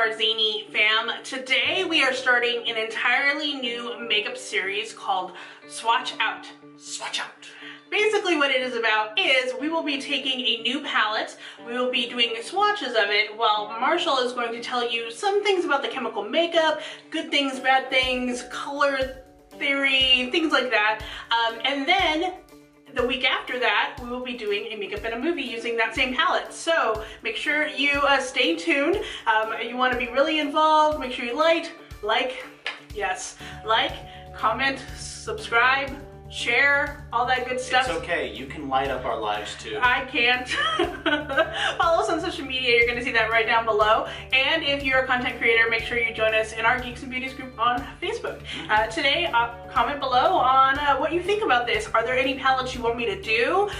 our Zainey fam. Today we are starting an entirely new makeup series called Swatch Out. Swatch Out. Basically what it is about is we will be taking a new palette, we will be doing swatches of it, while Marshall is going to tell you some things about the chemical makeup, good things, bad things, color theory, things like that. And then the week after that, we will be doing a makeup and a movie using that same palette. So make sure you stay tuned. You want to be really involved. Make sure you like, comment, subscribe, share, all that good stuff. It's okay, you can light up our lives too. I can't. Follow us on social media, you're gonna see that right down below. And if you're a content creator, make sure you join us in our Geeks and Beauties group on Facebook. Today, comment below on what you think about this. Are there any palettes you want me to do?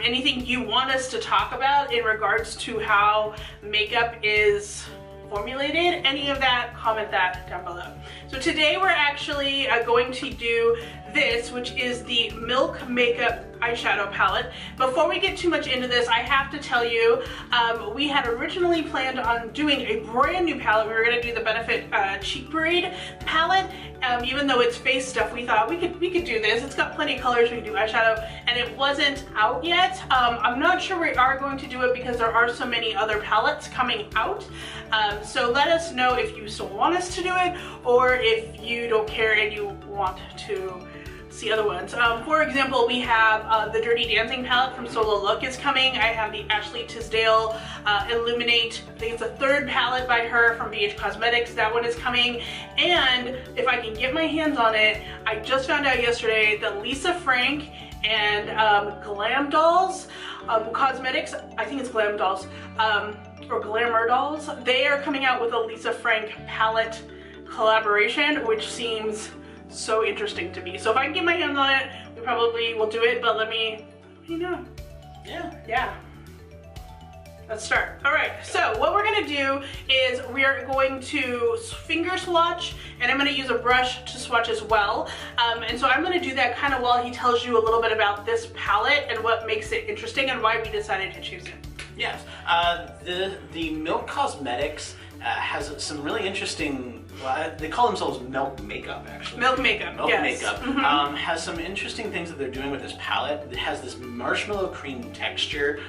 Anything you want us to talk about in regards to how makeup is formulated? Any of that, comment that down below. So today we're actually going to do this, which is the Milk Makeup eyeshadow palette. Before we get too much into this, I have to tell you, we had originally planned on doing a brand new palette. We were going to do the Benefit Cheek Parade palette. Even though it's face stuff, we thought we could do this. It's got plenty of colors, we can do eyeshadow, and it wasn't out yet. I'm not sure we are going to do it because there are so many other palettes coming out. So let us know if you still want us to do it, or if you don't care and you want to see other ones. For example, we have the Dirty Dancing palette from Solo Look is coming. I have the Ashley Tisdale Illuminate, I think it's the third palette by her from BH Cosmetics. That one is coming. And if I can get my hands on it, I just found out yesterday that Lisa Frank and Glam Dolls Cosmetics, I think it's Glam Dolls, or Glamour Dolls, they are coming out with a Lisa Frank palette collaboration, which seems so interesting to me. So if I can get my hands on it, we probably will do it, but let me know. Yeah. Let's start. All right, so what we're gonna do is we are going to finger swatch, and I'm gonna use a brush to swatch as well. And so I'm gonna do that kind of while he tells you a little bit about this palette and what makes it interesting and why we decided to choose it. Yes, the Milk Cosmetics has some really interesting, they call themselves Milk Makeup actually. Milk Makeup, Milk yes. Makeup has some interesting things that they're doing with this palette. It has this marshmallow cream texture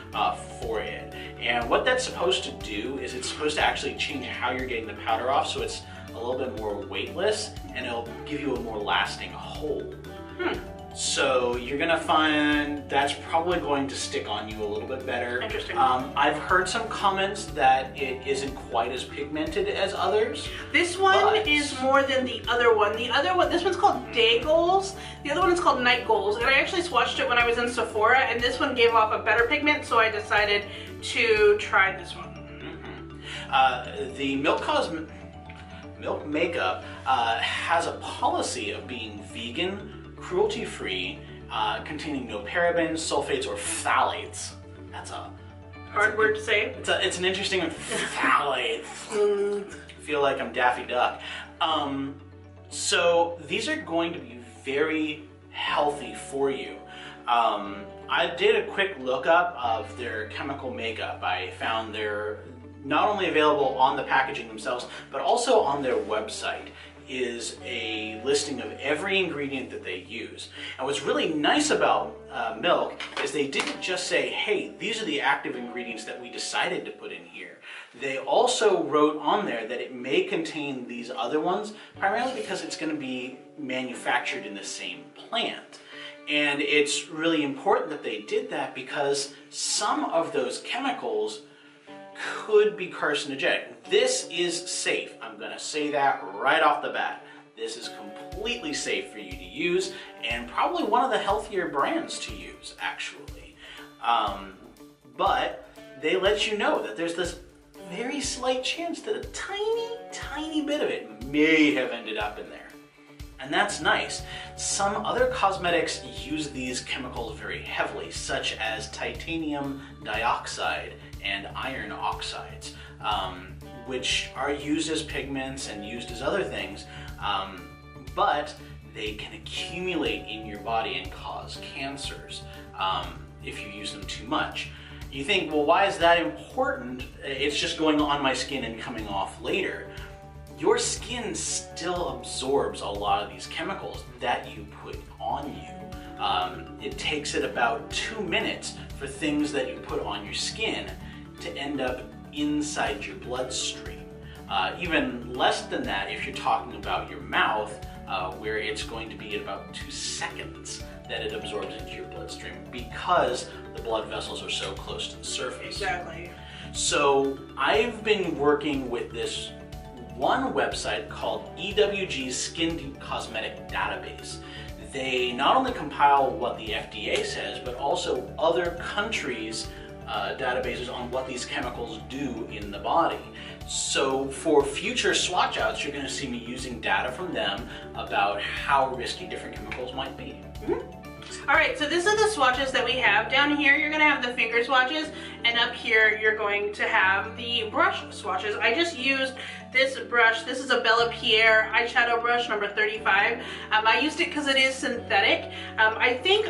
for it. And what that's supposed to do is it's supposed to actually change how you're getting the powder off, so it's a little bit more weightless and it'll give you a more lasting hold. So you're gonna find that's probably going to stick on you a little bit better. Interesting. I've heard some comments that it isn't quite as pigmented as others. This one is more than the other one. The other one, this one's called Day Goals. The other one is called Night Goals. And I actually swatched it when I was in Sephora, and this one gave off a better pigment, so I decided to try this one. The Milk Makeup has a policy of being vegan, cruelty-free, containing no parabens, sulfates, or phthalates. That's a hard word to say. It's an interesting one. Phthalates. I feel like I'm Daffy Duck. So these are going to be very healthy for you. I did a quick lookup of their chemical makeup. I found they're not only available on the packaging themselves, but also on their website is a listing of every ingredient that they use. And what's really nice about Milk is they didn't just say, hey, these are the active ingredients that we decided to put in here. They also wrote on there that it may contain these other ones, primarily because it's going to be manufactured in the same plant. And it's really important that they did that because some of those chemicals could be carcinogenic. This is safe. I'm going to say that right off the bat. This is completely safe for you to use, and probably one of the healthier brands to use, actually. But they let you know that there's this very slight chance that a tiny bit of it may have ended up in there. And that's nice. Some other cosmetics use these chemicals very heavily, such as titanium dioxide and iron oxides, which are used as pigments and used as other things, but they can accumulate in your body and cause cancers if you use them too much. You think, well, why is that important? It's just going on my skin and coming off later. Your skin still absorbs a lot of these chemicals that you put on you. It takes it about 2 minutes for things that you put on your skin to end up inside your bloodstream. Even less than that if you're talking about your mouth, where it's going to be at about 2 seconds that it absorbs into your bloodstream because the blood vessels are so close to the surface. Exactly. So I've been working with this one website called EWG's Skin Deep Cosmetic Database. They not only compile what the FDA says, but also other countries' databases on what these chemicals do in the body. So for future swatch outs, you're going to see me using data from them about how risky different chemicals might be. All right, so these are the swatches that we have. Down here, you're gonna have the finger swatches, and up here, you're going to have the brush swatches. I just used this brush. This is a Bella Pierre eyeshadow brush, number 35. I used it because it is synthetic. I think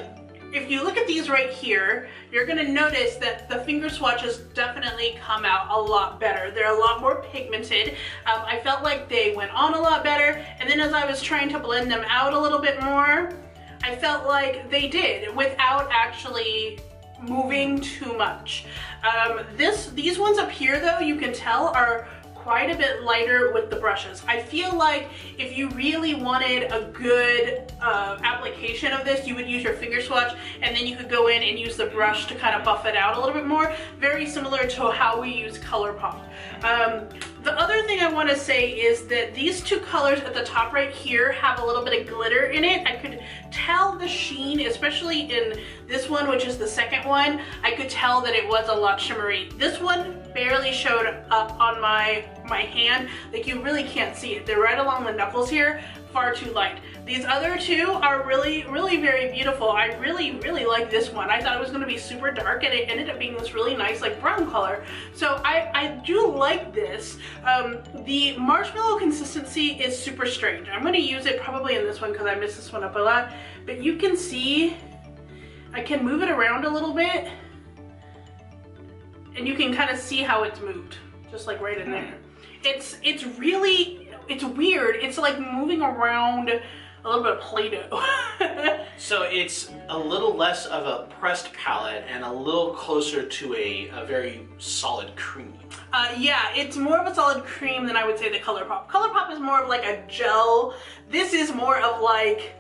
if you look at these right here, you're gonna notice that the finger swatches definitely come out a lot better. They're a lot more pigmented. I felt like they went on a lot better, and then as I was trying to blend them out a little bit more, I felt like they did without actually moving too much. These ones up here though, you can tell are quite a bit lighter with the brushes. I feel like if you really wanted a good application of this, you would use your finger swatch and then you could go in and use the brush to kind of buff it out a little bit more. Very similar to how we use ColourPop. The other thing I want to say is that these two colors at the top right here have a little bit of glitter in it. I could tell the sheen, especially in this one, which is the second one, I could tell that it was a lot shimmery. This one barely showed up on my hand. Like, you really can't see it. They're right along the knuckles here, far too light. These other two are really, really very beautiful. I really, really like this one. I thought it was going to be super dark, and it ended up being this really nice, like, brown color. So I do like this. The marshmallow consistency is super strange. I'm going to use it probably in this one because I miss this one up a lot. But you can see, I can move it around a little bit, and you can kind of see how it's moved, just like right in there. It's really, it's weird. It's like moving around a little bit of Play-Doh. So it's a little less of a pressed palette and a little closer to a very solid cream. Yeah, it's more of a solid cream than I would say the ColourPop. ColourPop is more of like a gel. This is more of like,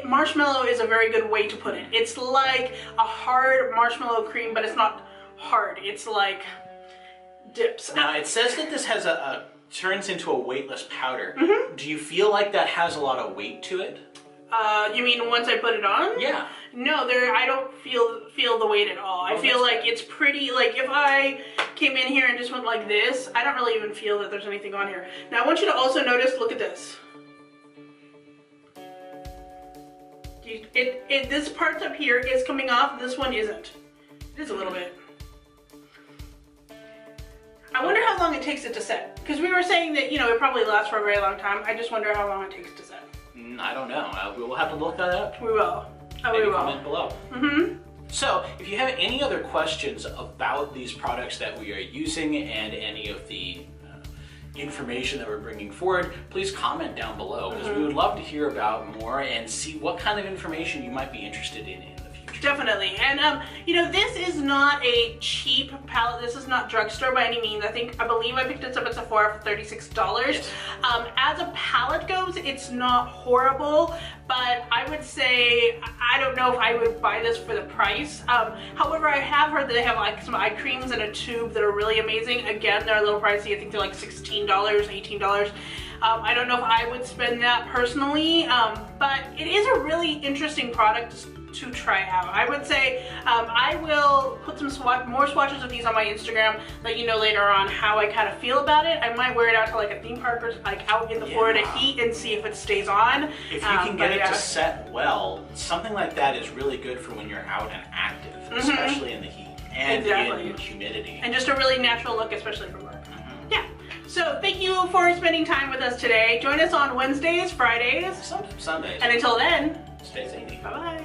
marshmallow is a very good way to put it. It's like a hard marshmallow cream, but it's not hard. It's like dips. Now it says that this has turns into a weightless powder. Do you feel like that has a lot of weight to it? You mean once I put it on? Yeah. No, I don't feel the weight at all. I feel like it's pretty, like if I came in here and just went like this, I don't really even feel that there's anything on here. Now I want you to also notice, look at this. This part up here is coming off, this one isn't. It is a little bit. I wonder how long it takes it to set. Because we were saying that, you know, it probably lasts for a very long time. I just wonder how long it takes to set. I don't know. We'll have to look that up. We will. Maybe comment below. So, if you have any other questions about these products that we are using and any of the information that we're bringing forward, please comment down below, because we would love to hear about more and see what kind of information you might be interested in the future. Definitely. And you know, this is not a cheap palette. This is not drugstore by any means. I believe I picked this up at Sephora for $36. Yes. As a palette goes, it's not horrible, but I would say I don't know if I would buy this for the price. However, I have heard that they have like some eye creams in a tube that are really amazing. Again, they're a little pricey. I think they're like $16, $18. I don't know if I would spend that personally, but it is a really interesting product to try out. I would say I will put some more swatches of these on my Instagram, let you know later on how I kind of feel about it. I might wear it out to like a theme park or like out in the Florida heat and see if it stays on. If you can get it to set well, something like that is really good for when you're out and active, especially in the heat and in humidity. And just a really natural look, especially for work. Yeah. So thank you for spending time with us today. Join us on Wednesdays, Fridays, Sundays. And until then, stay zany. Bye-bye.